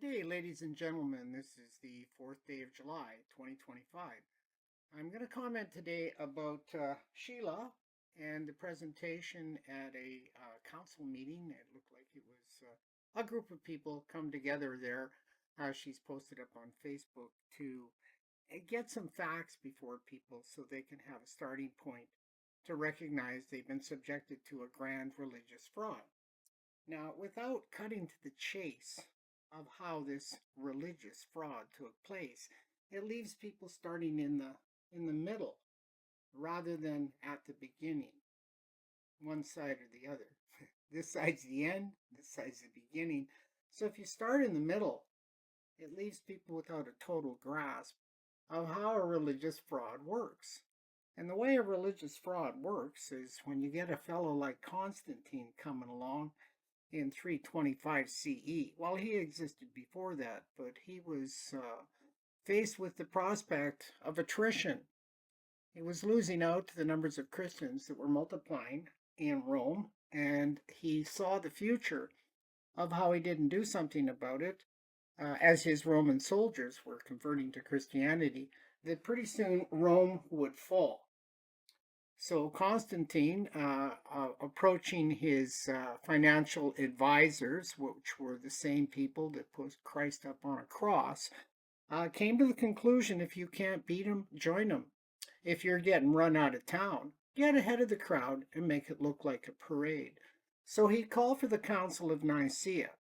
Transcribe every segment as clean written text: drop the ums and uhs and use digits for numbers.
Good day, ladies and gentlemen. This is the 4th day of July, 2025. I'm going to comment today about Sheila and the presentation at a council meeting. It looked like it was a group of people come together there. She's posted up on Facebook to get some facts before people so they can have a starting point to recognize they've been subjected to a grand religious fraud. Now, without cutting to the chase of how this religious fraud took place, it leaves people starting in the middle rather than at the beginning, one side or the other. This side's the end, this side's the beginning. So if you start in the middle, it leaves people without a total grasp of how a religious fraud works. And the way a religious fraud works is when you get a fellow like Constantine coming along in 325 CE. Well, he existed before that, but he was faced with the prospect of attrition. He was losing out to the numbers of Christians that were multiplying in Rome, and he saw the future of how he didn't do something about it as his Roman soldiers were converting to Christianity, that pretty soon Rome would fall. So Constantine, approaching his financial advisors, which were the same people that put Christ up on a cross, came to the conclusion, if you can't beat him, join him. If you're getting run out of town, get ahead of the crowd and make it look like a parade. So he called for the Council of Nicaea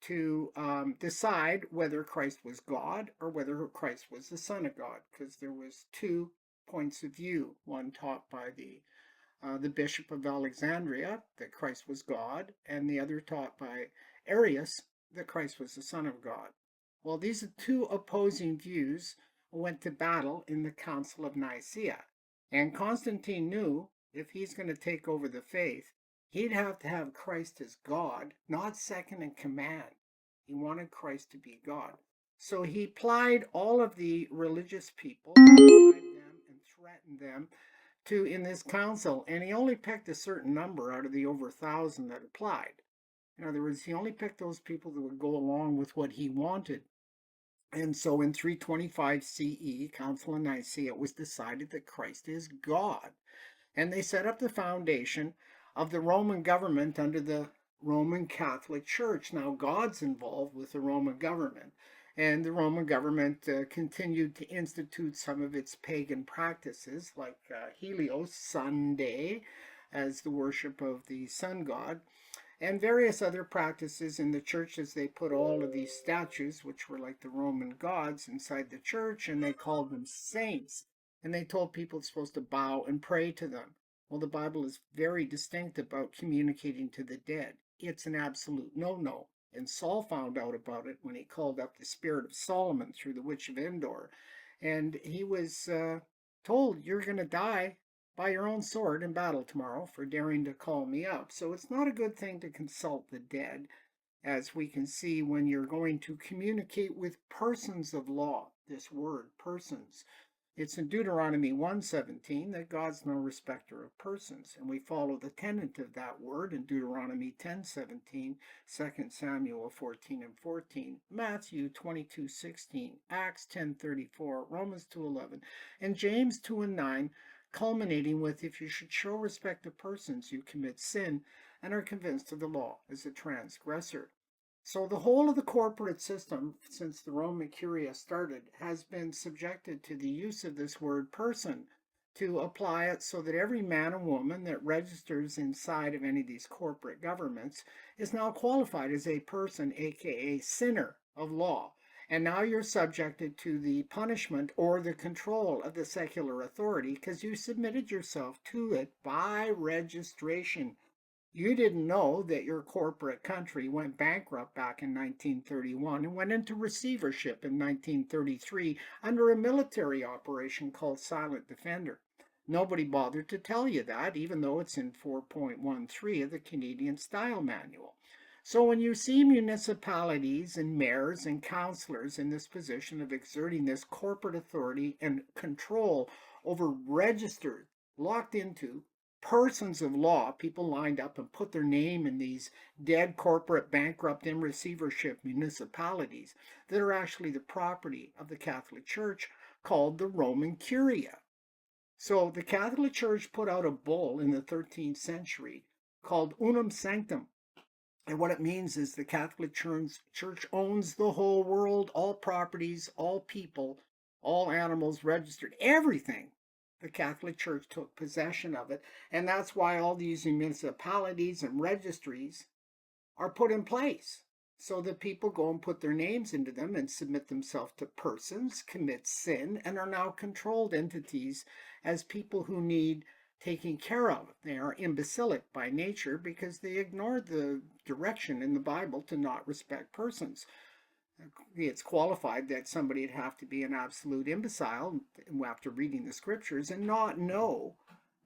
to decide whether Christ was God or whether Christ was the Son of God, because there was two points of view, one taught by the Bishop of Alexandria that Christ was God, and the other taught by Arius that Christ was the Son of God. Well, these two opposing views went to battle in the Council of Nicaea, and Constantine knew if he's going to take over the faith, he'd have to have Christ as God, not second in command. He wanted Christ to be God. So he plied all of the religious people, and threatened them to in this council, and he only picked a certain number out of the over 1,000 that applied. In other words, he only picked those people that would go along with what he wanted. And so in 325 CE, Council of Nicaea, it was decided that Christ is God. And they set up the foundation of the Roman government under the Roman Catholic Church. Now, God's involved with the Roman government. And the Roman government continued to institute some of its pagan practices, like Helios, Sunday, as the worship of the sun god, and various other practices in the churches. They put all of these statues, which were like the Roman gods, inside the church, and they called them saints. And they told people it's supposed to bow and pray to them. Well, the Bible is very distinct about communicating to the dead. It's an absolute no-no. And Saul found out about it when he called up the spirit of Solomon through the witch of Endor. And he was told, you're going to die by your own sword in battle tomorrow for daring to call me up. So it's not a good thing to consult the dead, as we can see when you're going to communicate with persons of law. This word, persons. It's in Deuteronomy 1:17 that God's no respecter of persons, and we follow the tenet of that word in Deuteronomy 10:17, 2 Samuel 14:14, Matthew 22:16, Acts 10:34, Romans 2:11, and James 2:9, culminating with, if you should show respect to persons, you commit sin and are convinced of the law as a transgressor. So the whole of the corporate system, since the Roman Curia started, has been subjected to the use of this word person to apply it so that every man and woman that registers inside of any of these corporate governments is now qualified as a person, aka sinner of law. And now you're subjected to the punishment or the control of the secular authority because you submitted yourself to it by registration. You didn't know that your corporate country went bankrupt back in 1931 and went into receivership in 1933 under a military operation called Silent Defender. Nobody bothered to tell you that, even though it's in 4.13 of the Canadian Style Manual. So when you see municipalities and mayors and councillors in this position of exerting this corporate authority and control over registered, locked into persons of law, people lined up and put their name in these dead, corporate, bankrupt, in receivership municipalities that are actually the property of the Catholic Church, called the Roman Curia. So the Catholic Church put out a bull in the 13th century called Unum Sanctum. And what it means is the Catholic Church owns the whole world, all properties, all people, all animals registered, everything. The Catholic Church took possession of it. And that's why all these municipalities and registries are put in place, so that people go and put their names into them and submit themselves to persons, commit sin, and are now controlled entities as people who need taking care of. They are imbecilic by nature because they ignored the direction in the Bible to not respect persons. It's qualified that somebody would have to be an absolute imbecile after reading the scriptures and not know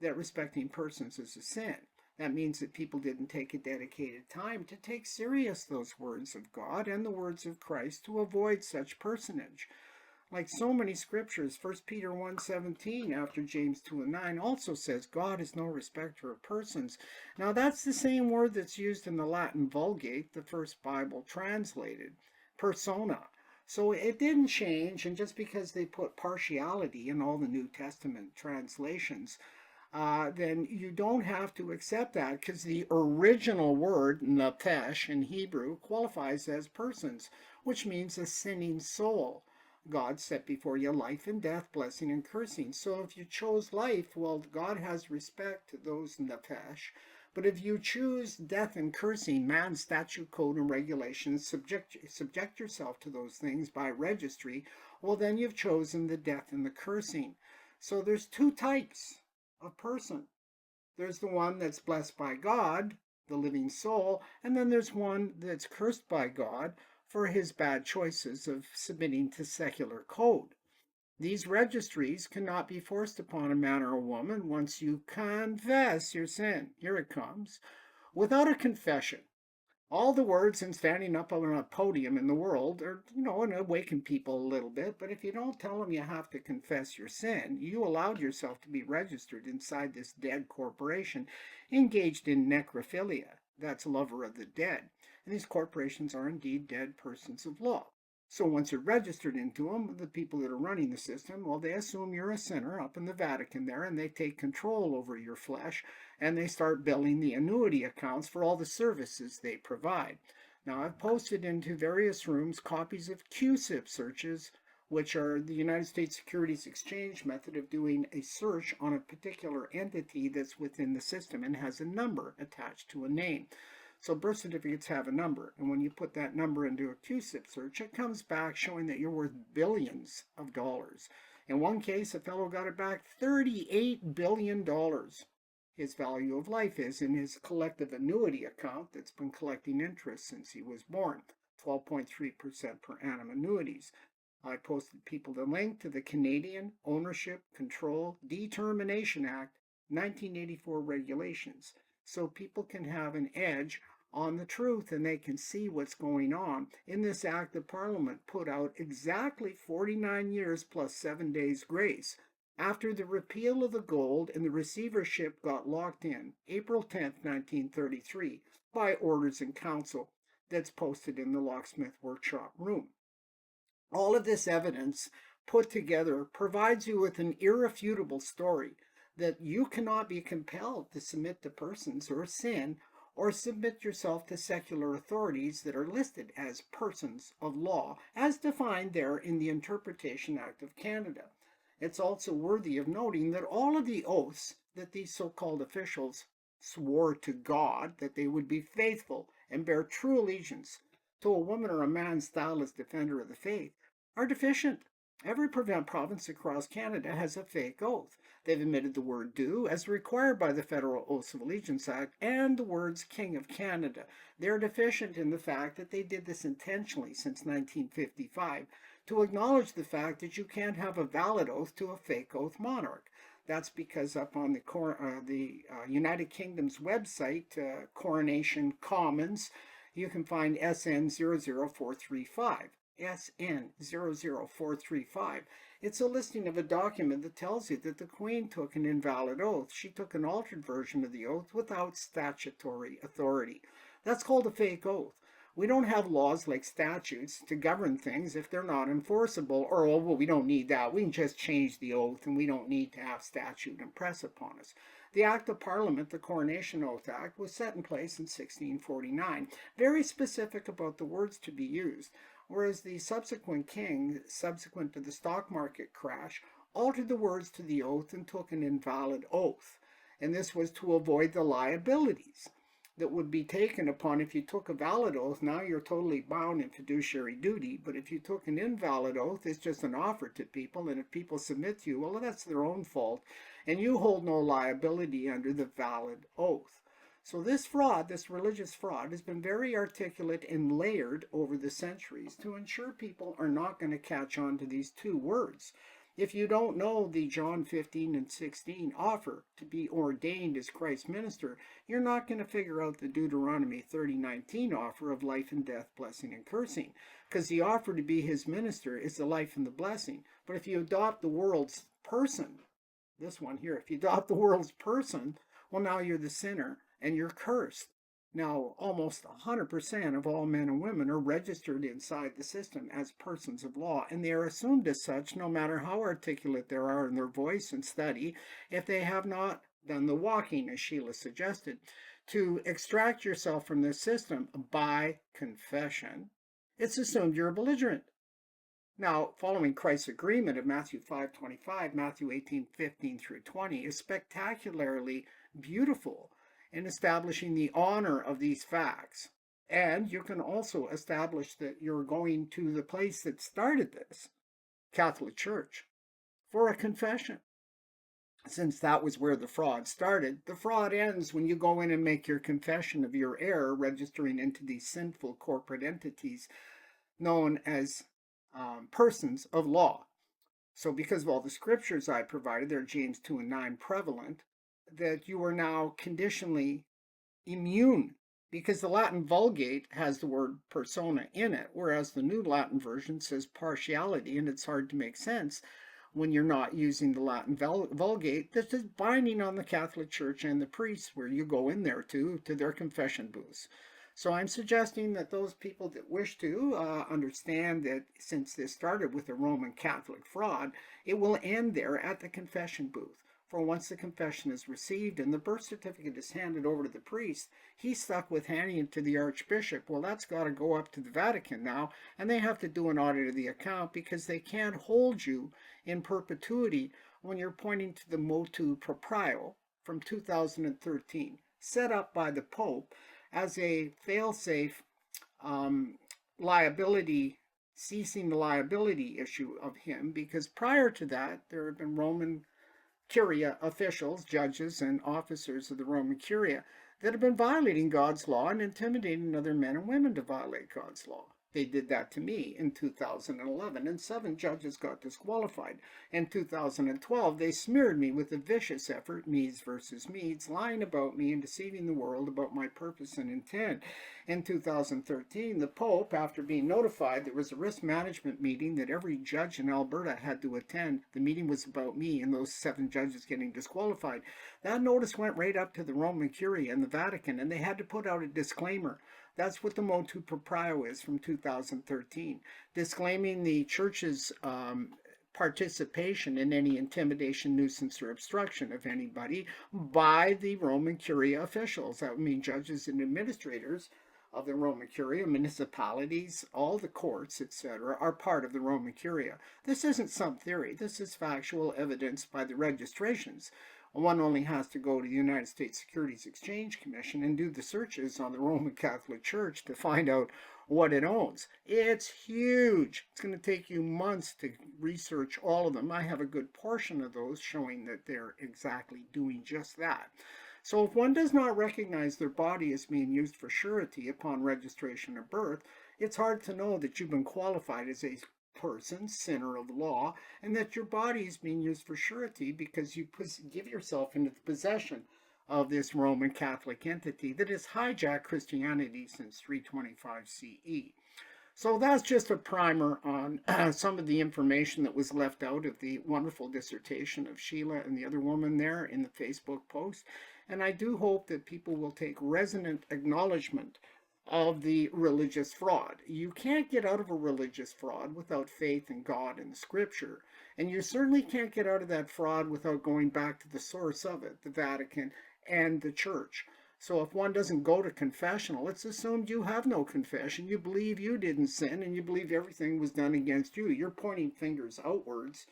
that respecting persons is a sin. That means that people didn't take a dedicated time to take serious those words of God and the words of Christ to avoid such personage. Like so many scriptures, 1 Peter 1:17 after James 2:9 also says God is no respecter of persons. Now that's the same word that's used in the Latin Vulgate, the first Bible translated, persona. So it didn't change, and just because they put partiality in all the New Testament translations, then you don't have to accept that, because the original word, nephesh, in Hebrew, qualifies as persons, which means a sinning soul. God set before you life and death, blessing and cursing. So if you chose life, well, God has respect to those nephesh. But if you choose death and cursing, man's statute, code, and regulations, subject yourself to those things by registry, well, then you've chosen the death and the cursing. So there's two types of person. There's the one that's blessed by God, the living soul, and then there's one that's cursed by God for his bad choices of submitting to secular code. These registries cannot be forced upon a man or a woman once you confess your sin. Here it comes. Without a confession, all the words and standing up on a podium in the world are, and awaken people a little bit. But if you don't tell them you have to confess your sin, you allowed yourself to be registered inside this dead corporation engaged in necrophilia. That's lover of the dead. And these corporations are indeed dead persons of law. So once you're registered into them, the people that are running the system, well, they assume you're a sinner up in the Vatican there, and they take control over your flesh, and they start billing the annuity accounts for all the services they provide. Now, I've posted into various rooms copies of QSIP searches, which are the United States Securities Exchange method of doing a search on a particular entity that's within the system and has a number attached to a name. So birth certificates have a number, and when you put that number into a QSIP search, it comes back showing that you're worth billions of dollars. In one case, a fellow got it back $38 billion. His value of life is in his collective annuity account that's been collecting interest since he was born, 12.3% per annum annuities. I posted people the link to the Canadian Ownership Control Determination Act 1984 regulations, so people can have an edge on the truth and they can see what's going on. In this act, the Parliament put out exactly 49 years plus 7 days grace after the repeal of the gold and the receivership got locked in April 10th, 1933, by orders in council that's posted in the locksmith workshop room. All of this evidence put together provides you with an irrefutable story that you cannot be compelled to submit to persons or sin, or submit yourself to secular authorities that are listed as persons of law, as defined there in the Interpretation Act of Canada. It's also worthy of noting that all of the oaths that these so-called officials swore to God that they would be faithful and bear true allegiance to a woman or a man styled as defender of the faith are deficient. Every province across Canada has a fake oath. They've omitted the word do as required by the Federal Oaths of Allegiance Act and the words King of Canada. They're deficient in the fact that they did this intentionally since 1955 to acknowledge the fact that you can't have a valid oath to a fake oath monarch. That's because up on the United Kingdom's website, Coronation Commons, you can find SN 00435. SN00435. It's a listing of a document that tells you that the Queen took an invalid oath. She took an altered version of the oath without statutory authority. That's called a fake oath. We don't have laws like statutes to govern things if they're not enforceable, or, oh, well, we don't need that. We can just change the oath and we don't need to have statute impress upon us. The Act of Parliament, the Coronation Oath Act, was set in place in 1649, very specific about the words to be used, whereas the subsequent king, subsequent to the stock market crash, altered the words to the oath and took an invalid oath. And this was to avoid the liabilities that would be taken upon if you took a valid oath. Now you're totally bound in fiduciary duty, but if you took an invalid oath, it's just an offer to people, and if people submit to you, well, that's their own fault, and you hold no liability under the valid oath. So this fraud, this religious fraud, has been very articulate and layered over the centuries to ensure people are not going to catch on to these two words. If you don't know the John 15 and 16 offer to be ordained as Christ's minister, you're not going to figure out the Deuteronomy 30:19 offer of life and death, blessing and cursing, because the offer to be his minister is the life and the blessing. But if you adopt the world's person, this one here, if you adopt the world's person, well, now you're the sinner and you're cursed. Now, almost 100% of all men and women are registered inside the system as persons of law, and they are assumed as such no matter how articulate they are in their voice and study, if they have not done the walking, as Sheila suggested. To extract yourself from this system by confession, it's assumed you're a belligerent. Now, following Christ's agreement of Matthew 5:25, Matthew 18:15 through 20 is spectacularly beautiful in establishing the honor of these facts. And you can also establish that you're going to the place that started this, Catholic Church, for a confession. Since that was where the fraud started, the fraud ends when you go in and make your confession of your error, registering into these sinful corporate entities known as persons of law. So because of all the scriptures I provided, they're James 2 and 9 prevalent, that you are now conditionally immune, because the Latin Vulgate has the word persona in it, whereas the New Latin Version says partiality, and it's hard to make sense when you're not using the Latin Vulgate. This is binding on the Catholic Church and the priests, where you go in there to their confession booths. So I'm suggesting that those people that wish to understand that since this started with a Roman Catholic fraud, it will end there at the confession booth. For once the confession is received and the birth certificate is handed over to the priest, he's stuck with handing it to the archbishop. Well, that's got to go up to the Vatican now, and they have to do an audit of the account, because they can't hold you in perpetuity when you're pointing to the motu proprio from 2013, set up by the Pope as a fail-safe liability, ceasing the liability issue of him, because prior to that, there have been Roman Curia officials, judges, and officers of the Roman Curia that have been violating God's law and intimidating other men and women to violate God's law. They did that to me in 2011, and 7 judges got disqualified. In 2012, they smeared me with a vicious effort, Medes versus Medes, lying about me and deceiving the world about my purpose and intent. In 2013, the Pope, after being notified there was a risk management meeting that every judge in Alberta had to attend, the meeting was about me and those 7 judges getting disqualified. That notice went right up to the Roman Curia and the Vatican, and they had to put out a disclaimer. That's what the motu proprio is from 2013, disclaiming the church's participation in any intimidation, nuisance, or obstruction of anybody by the Roman Curia officials. That would mean judges and administrators of the Roman Curia, municipalities, all the courts, etc., are part of the Roman Curia. This isn't some theory. This is factual evidence by the registrations. One only has to go to the United States Securities Exchange Commission and do the searches on the Roman Catholic Church to find out what it owns. It's huge. It's going to take you months to research all of them. I have a good portion of those showing that they're exactly doing just that. So if one does not recognize their body as being used for surety upon registration of birth, it's hard to know that you've been qualified as a person, sinner of law, and that your body is being used for surety because you give yourself into the possession of this Roman Catholic entity that has hijacked Christianity since 325 CE. So that's just a primer on some of the information that was left out of the wonderful dissertation of Sheila and the other woman there in the Facebook post. And I do hope that people will take resonant acknowledgement of the religious fraud. You can't get out of a religious fraud without faith in God and the scripture. And you certainly can't get out of that fraud without going back to the source of it, the Vatican and the church. So if one doesn't go to confessional, it's assumed you have no confession. You believe you didn't sin and you believe everything was done against you. You're pointing fingers outwards,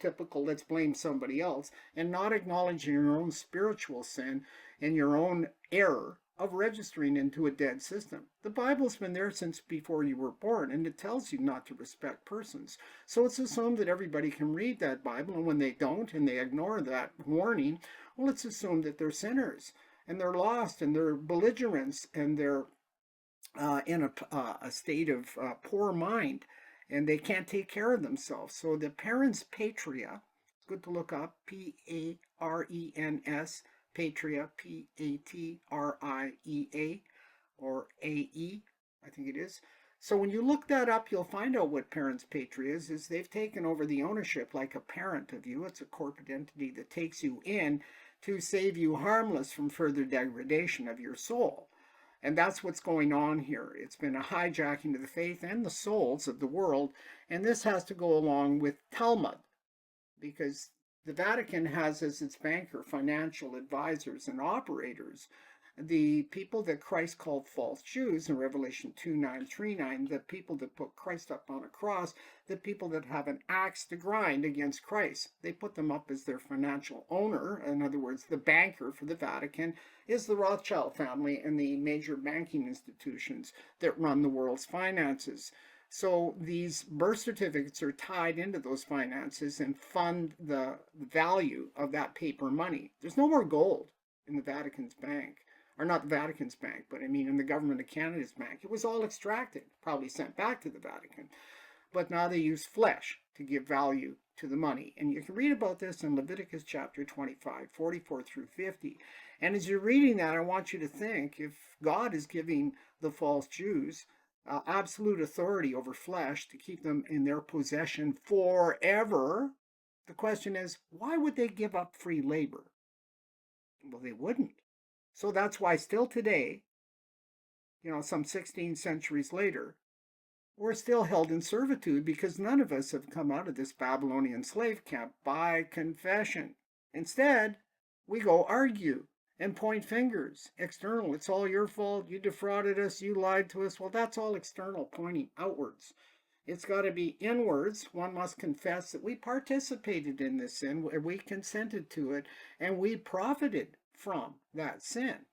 typical let's blame somebody else, and not acknowledging your own spiritual sin and your own error of registering into a dead system. The Bible's been there since before you were born, and it tells you not to respect persons. So it's assumed that everybody can read that Bible, and when they don't and they ignore that warning, well, it's assumed that they're sinners and they're lost and they're belligerents and they're in a state of poor mind and they can't take care of themselves. So the parens patria, it's good to look up, Parens, patria, Patria, or AE, I think it is. So when you look that up, you'll find out what parens patria is they've taken over the ownership like a parent of you. It's a corporate entity that takes you in to save you harmless from further degradation of your soul. And that's what's going on here. It's been a hijacking of the faith and the souls of the world. And this has to go along with Talmud, because the Vatican has as its banker financial advisors and operators the people that Christ called false Jews in Revelation 2:9-3:9, the people that put Christ up on a cross, the people that have an axe to grind against Christ. They put them up as their financial owner. In other words, the banker for the Vatican is the Rothschild family and the major banking institutions that run the world's finances. So these birth certificates are tied into those finances and fund the value of that paper money. There's no more gold in the Vatican's bank. Or not the Vatican's bank, but I mean in the government of Canada's bank. It was all extracted, probably sent back to the Vatican. But now they use flesh to give value to the money. And you can read about this in Leviticus chapter 25, 44-50. And as you're reading that, I want you to think, if God is giving the false Jews absolute authority over flesh to keep them in their possession forever, the question is, why would they give up free labor? Well, they wouldn't. So that's why still today, some 16 centuries later, we're still held in servitude because none of us have come out of this Babylonian slave camp by confession. Instead, we go argue and point fingers. External, it's all your fault, you defrauded us, you lied to us. Well, that's all external, pointing outwards. It's got to be inwards. One must confess that we participated in this sin, we consented to it, and we profited from that sin.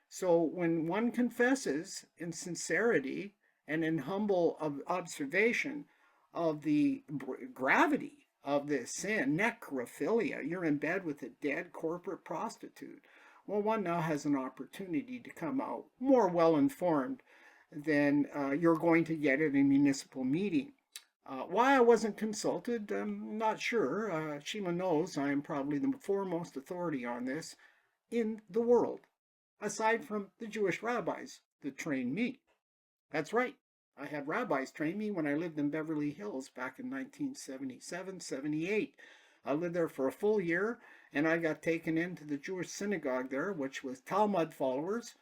So when one confesses in sincerity and in humble observation of the gravity of this sin, necrophilia, you're in bed with a dead corporate prostitute. Well, one now has an opportunity to come out more well-informed than you're going to get at a municipal meeting. Why I wasn't consulted, I'm not sure. Sheila knows I am probably the foremost authority on this in the world, aside from the Jewish rabbis that trained me. That's right. I had rabbis train me when I lived in Beverly Hills back in 1977-78. I lived there for a full year, and I got taken into the Jewish synagogue there, which was Talmud followers.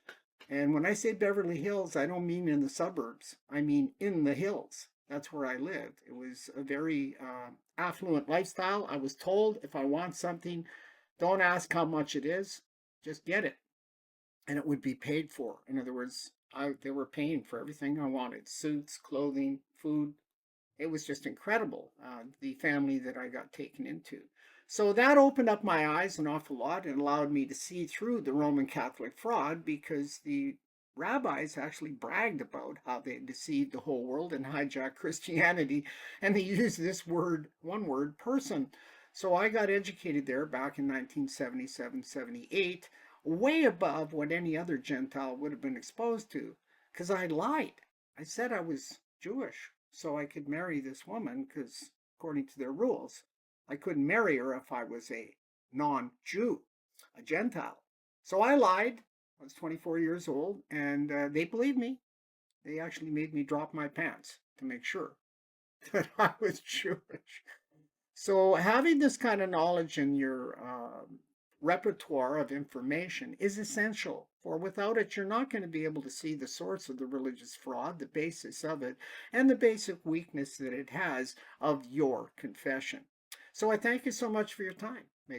And when I say Beverly Hills, I don't mean in the suburbs. I mean in the hills. That's where I lived. It was a very affluent lifestyle. I was told if I want something, don't ask how much it is, just get it. And it would be paid for. In other words, they were paying for everything I wanted. Suits, clothing, food. It was just incredible, the family that I got taken into. So that opened up my eyes an awful lot and allowed me to see through the Roman Catholic fraud, because the rabbis actually bragged about how they deceived the whole world and hijacked Christianity, and they used this word, one word, person. So I got educated there back in 1977-78, way above what any other Gentile would have been exposed to, because I lied. I said I was Jewish so I could marry this woman, because according to their rules, I couldn't marry her if I was a non-Jew, a Gentile. So I lied. I was 24 years old, and they believed me. They actually made me drop my pants to make sure that I was Jewish. So having this kind of knowledge in your repertoire of information is essential, for without it, you're not going to be able to see the source of the religious fraud, the basis of it, and the basic weakness that it has of your confession. So I thank you so much for your time. May